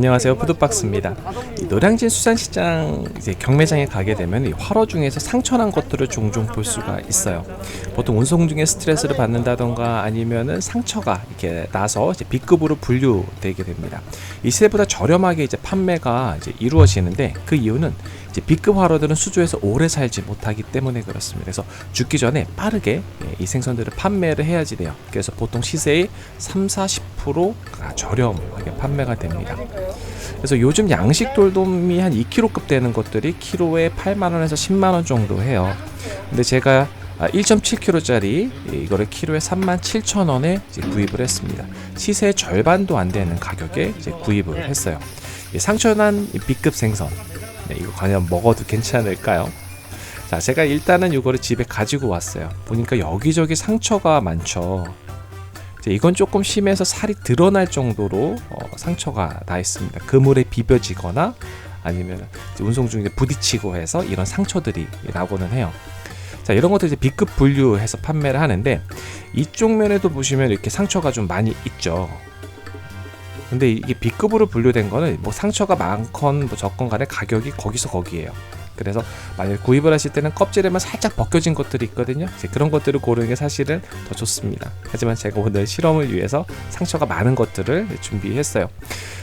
안녕하세요, 푸드박스입니다. 이 노량진 수산시장 이제 경매장에 가게 되면 이 활어 중에서 상처난 것들을 종종 볼 수가 있어요. 보통 운송 중에 스트레스를 받는다던가 아니면은 상처가 이렇게 나서 이제 B급으로 분류되게 됩니다. 이 시세보다 저렴하게 이제 판매가 이제 이루어지는데 그 이유는 이제 B급 활어들은 수조에서 오래 살지 못하기 때문에 그렇습니다. 그래서 죽기 전에 빠르게 이 생선들을 판매를 해야지 돼요. 그래서 보통 시세의 3-40% 저렴하게 판매가 됩니다. 그래서 요즘 양식 돌돔이 한 2kg급 되는 것들이 키로에 8만원에서 10만원 정도 해요. 근데 제가 1.7kg짜리 이거를 키로에 37,000원에 구입을 했습니다. 시세의 절반도 안 되는 가격에 이제 구입을 했어요. 상처난 B급 생선, 이거 과연 먹어도 괜찮을까요? 자, 제가 일단은 이거를 집에 가지고 왔어요. 보니까 여기저기 상처가 많죠. 이건 조금 심해서 살이 드러날 정도로 상처가 나 있습니다. 그물에 비벼지거나 아니면 운송 중에 부딪히고 해서 이런 상처들이 나고는 해요. 자, 이런 것들 이제 B급 분류해서 판매를 하는데 이쪽 면에도 보시면 이렇게 상처가 좀 많이 있죠. 근데 이게 B급으로 분류된 거는 뭐 상처가 많건 뭐 적건 간에 가격이 거기서 거기에요. 그래서 만약에 구입을 하실 때는 껍질에만 살짝 벗겨진 것들이 있거든요. 이제 그런 것들을 고르는 게 사실은 더 좋습니다. 하지만 제가 오늘 실험을 위해서 상처가 많은 것들을 준비했어요.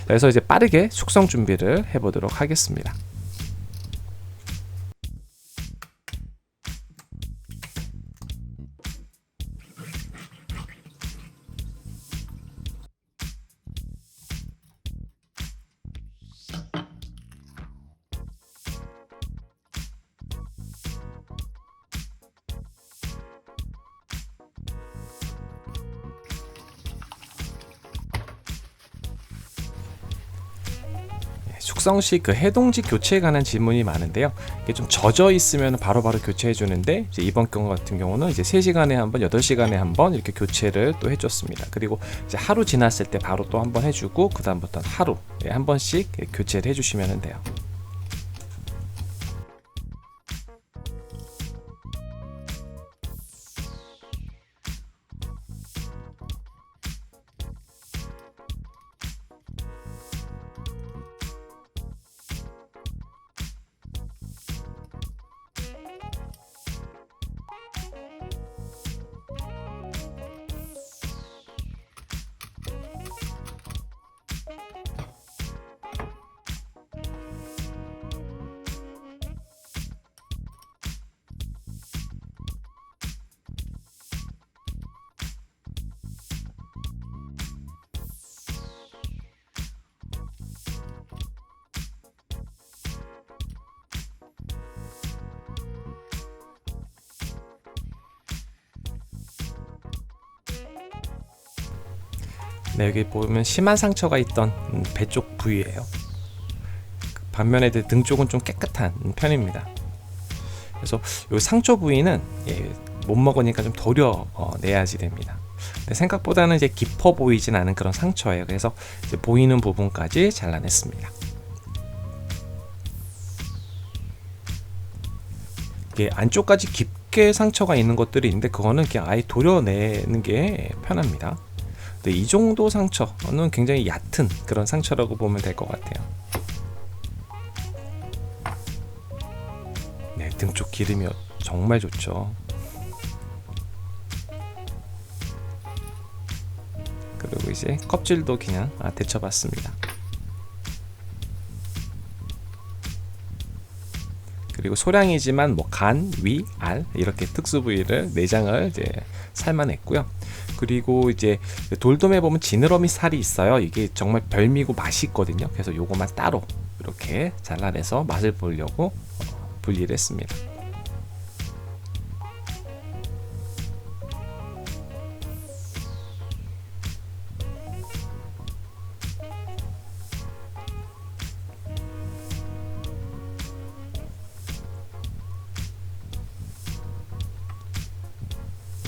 그래서 이제 빠르게 숙성 준비를 해보도록 하겠습니다. 숙성 시 그 해동지 교체에 관한 질문이 많은데요. 이게 좀 젖어 있으면 바로바로 교체해 주는데 이제 이번 경우 같은 경우는 이제 3시간에 한 번, 8시간에 한 번 이렇게 교체를 또 해줬습니다. 그리고 이제 하루 지났을 때 바로 또 한 번 해주고 그 다음부터는 하루 한 번씩 교체를 해주시면 돼요. 네, 여기 보면 심한 상처가 있던 배 쪽 부위예요. 반면에 등 쪽은 좀 깨끗한 편입니다. 그래서 이 상처 부위는 못 먹으니까 좀 도려내야지 됩니다. 근데 생각보다는 이제 깊어 보이진 않은 그런 상처예요. 그래서 이제 보이는 부분까지 잘라냈습니다. 이게 안쪽까지 깊게 상처가 있는 것들이 있는데 그거는 그냥 아예 도려내는 게 편합니다. 근데 이 정도 상처는 굉장히 얕은 그런 상처라고 보면 될 것 같아요. 네, 등 쪽 기름이 정말 좋죠. 그리고 이제 껍질도 그냥 데쳐봤습니다. 그리고 소량이지만 뭐 간, 위, 알 이렇게 특수 부위를 내장을 이제 삶아냈고요. 그리고 이제 돌돔에 보면 지느러미 살이 있어요. 이게 정말 별미고 맛있거든요. 그래서 요거만 따로 이렇게 잘라내서 맛을 보려고 분리를 했습니다.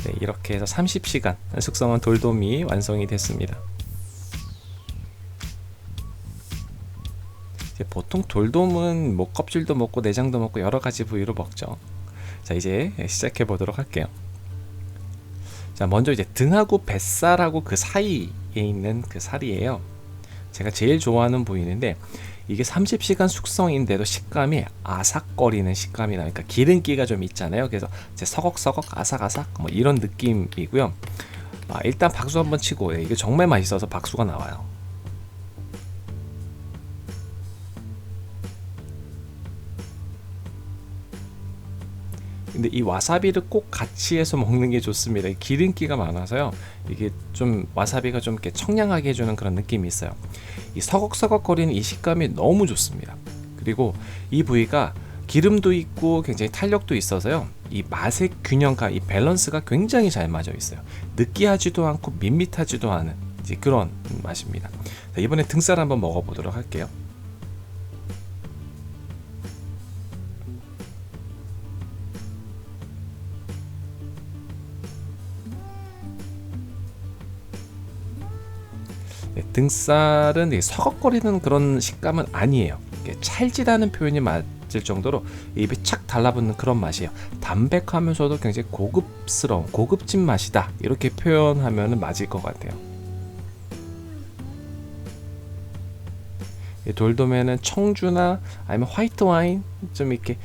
네, 이렇게 해서 30시간 숙성한 돌돔이 완성이 됐습니다. 보통 돌돔은 뭐 껍질도 먹고 내장도 먹고 여러 가지 부위로 먹죠. 자, 이제 시작해 보도록 할게요. 자, 먼저 이제 등하고 뱃살하고 그 사이에 있는 그 살이에요. 제가 제일 좋아하는 부위인데 이게 30시간 숙성인데도 식감이 아삭거리는 식감이 나니까 기름기가 좀 있잖아요. 그래서 이제 서걱서걱 아삭아삭 뭐 이런 느낌이고요. 일단 박수 한번 치고 이게 정말 맛있어서 박수가 나와요. 근데 이 와사비를 꼭 같이 해서 먹는 게 좋습니다. 기름기가 많아서요. 이게 좀 와사비가 좀 이렇게 청량하게 해주는 그런 느낌이 있어요. 이 서걱서걱거리는 이 식감이 너무 좋습니다. 그리고 이 부위가 기름도 있고 굉장히 탄력도 있어서요. 이 맛의 균형과 이 밸런스가 굉장히 잘 맞아 있어요. 느끼하지도 않고 밋밋하지도 않은 이제 그런 맛입니다. 자, 이번에 등살 한번 먹어보도록 할게요. 등살은 서걱거리는 그런 식감은 아니에요. 찰지다는 표현이 맞을 정도로 입에 착 달라붙는 그런 맛이에요. 담백하면서도 굉장히 고급스러운 고급진 맛이다, 이렇게 표현하면 맞을 것 같아요. 돌돔에는 청주나 아니면 화이트 와인 좀 이렇게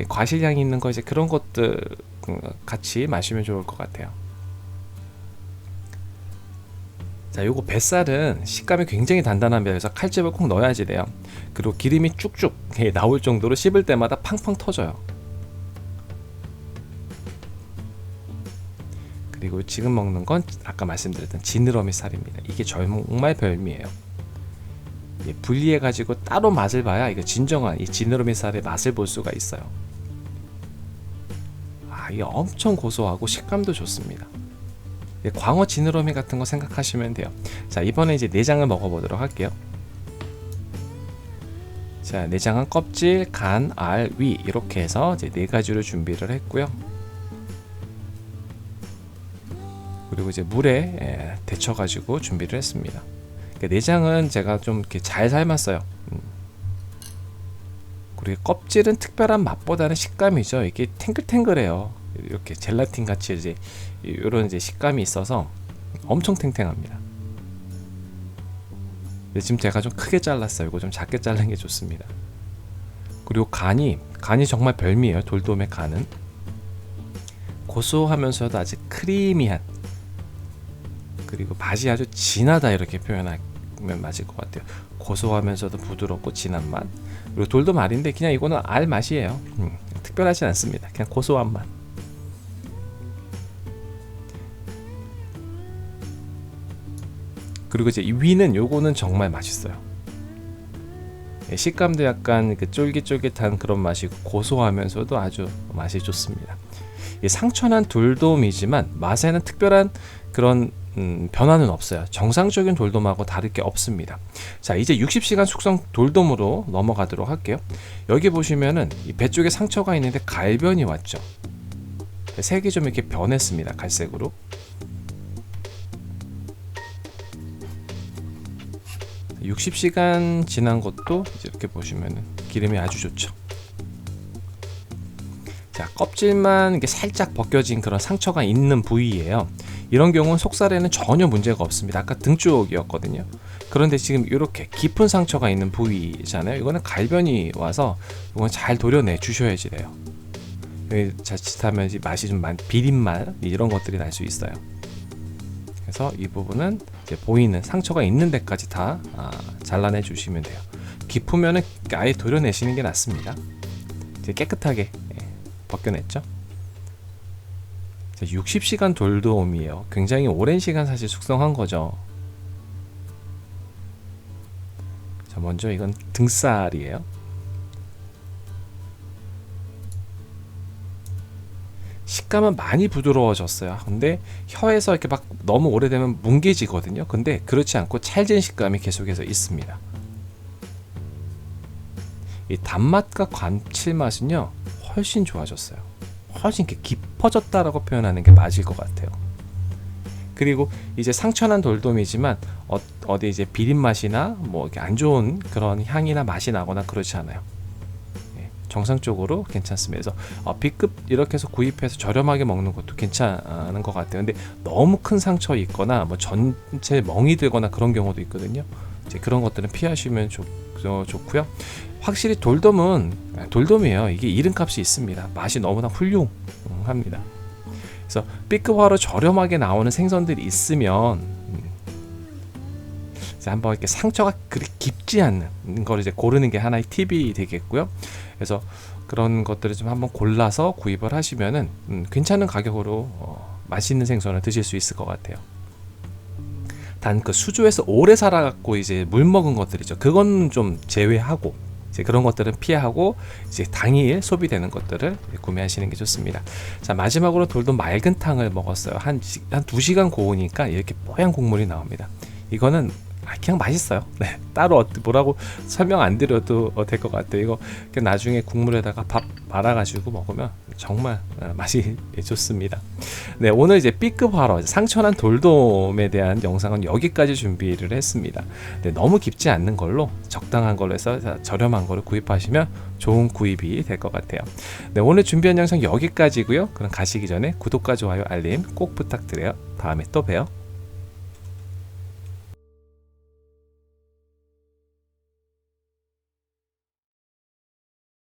과실향이 있는 거, 이제 그런 것들 같이 마시면 좋을 것 같아요. 자, 요거 뱃살은 식감이 굉장히 단단합니다. 그래서 칼집을 꼭 넣어야지 돼요. 그리고 기름이 쭉쭉 나올 정도로 씹을 때마다 팡팡 터져요. 그리고 지금 먹는 건 아까 말씀드렸던 지느러미 살입니다. 이게 정말 별미예요. 분리해 가지고 따로 맛을 봐야 이거 진정한 이 지느러미 살의 맛을 볼 수가 있어요. 이게 엄청 고소하고 식감도 좋습니다. 광어 지느러미 같은 거 생각하시면 돼요. 자, 이번에 이제 내장을 먹어보도록 할게요. 자, 내장은 껍질, 간, 알, 위 이렇게 해서 이제 네 가지로 준비를 했고요. 그리고 이제 물에 데쳐가지고 준비를 했습니다. 내장은 제가 좀 이렇게 잘 삶았어요. 그리고 껍질은 특별한 맛보다는 식감이죠. 이게 탱글탱글해요. 이렇게 젤라틴 같이 이제 이런 이제 식감이 있어서 엄청 탱탱합니다. 지금 제가 좀 크게 잘랐어요. 이거 좀 작게 자르는 게 좋습니다. 그리고 간이 정말 별미예요. 돌돔의 간은 고소하면서도 아주 크리미한, 그리고 맛이 아주 진하다, 이렇게 표현하면 맞을 것 같아요. 고소하면서도 부드럽고 진한 맛. 그리고 돌돔 알인데 그냥 이거는 알 맛이에요. 특별하진 않습니다. 그냥 고소한 맛. 그리고 이제 이 위는 요거는 정말 맛있어요. 식감도 약간 쫄깃쫄깃한 그런 맛이고 고소하면서도 아주 맛이 좋습니다. 상처난 돌돔이지만 맛에는 특별한 그런 변화는 없어요. 정상적인 돌돔하고 다를 게 없습니다. 자, 이제 60시간 숙성 돌돔으로 넘어가도록 할게요. 여기 보시면은 이 배 쪽에 상처가 있는데 갈변이 왔죠. 색이 좀 이렇게 변했습니다. 갈색으로. 자, 60시간 지난 것도 이렇게 보시면은 기름이 아주 좋죠. 자, 껍질만 이게 살짝 벗겨진 그런 상처가 있는 부위예요. 이런 경우는 속살에는 전혀 문제가 없습니다. 아까 등 쪽이었거든요. 그런데 지금 이렇게 깊은 상처가 있는 부위잖아요. 이거는 갈변이 와서 이건 잘 도려내 주셔야지 돼요. 자칫하면 맛이 좀 비린맛 이런 것들이 날 수 있어요. 그래서 이 부분은 이제 보이는 상처가 있는 데까지 다 잘라내 주시면 돼요. 깊으면은 아예 도려내시는 게 낫습니다. 이제 깨끗하게 벗겨냈죠. 60시간 돌돔이에요. 굉장히 오랜 시간 사실 숙성한 거죠. 자, 먼저 이건 등살이에요. 식감은 많이 부드러워졌어요. 근데 혀에서 이렇게 막 너무 오래되면 뭉개지거든요. 근데 그렇지 않고 찰진 식감이 계속해서 있습니다. 이 단맛과 감칠맛은요 훨씬 좋아졌어요. 훨씬 깊어졌다라고 표현하는 게 맞을 것 같아요. 그리고 이제 상처난 돌돔이지만 어디 이제 비린 맛이나 뭐 이렇게 안 좋은 그런 향이나 맛이 나거나 그렇지 않아요. 정상적으로 괜찮습니다. 그래서 B급 이렇게 해서 구입해서 저렴하게 먹는 것도 괜찮은 것 같아요. 근데 너무 큰 상처 있거나 뭐 전체 멍이 들거나 그런 경우도 있거든요. 이제 그런 것들은 피하시면 좋고요. 확실히 돌돔이에요. 이게 이름값이 있습니다. 맛이 너무나 훌륭합니다. 그래서 B급 화로 저렴하게 나오는 생선들이 있으면 한번 이렇게 상처가 그렇게 깊지 않는 걸 이제 고르는 게 하나의 팁이 되겠고요. 그래서 그런 것들을 좀 한번 골라서 구입을 하시면은 괜찮은 가격으로 맛있는 생선을 드실 수 있을 것 같아요. 단 그 수조에서 오래 살아갖고 이제 물 먹은 것들이죠. 그건 좀 제외하고 이제 그런 것들은 피하고 이제 당일 소비되는 것들을 구매하시는 게 좋습니다. 자, 마지막으로 돌돔 맑은 탕을 먹었어요. 한 2시간 고우니까 이렇게 뽀얀 국물이 나옵니다. 이거는 그냥 맛있어요. 네, 따로 뭐라고 설명 안 드려도 될 것 같아요. 이거 나중에 국물에다가 밥 말아가지고 먹으면 정말 맛이 좋습니다. 네, 오늘 이제 B급 화로 상처난 돌돔에 대한 영상은 여기까지 준비를 했습니다. 네, 너무 깊지 않는 걸로 적당한 걸로 해서 저렴한 거를 구입하시면 좋은 구입이 될 것 같아요. 네, 오늘 준비한 영상 여기까지고요. 그럼 가시기 전에 구독과 좋아요, 알림 꼭 부탁드려요. 다음에 또 봬요.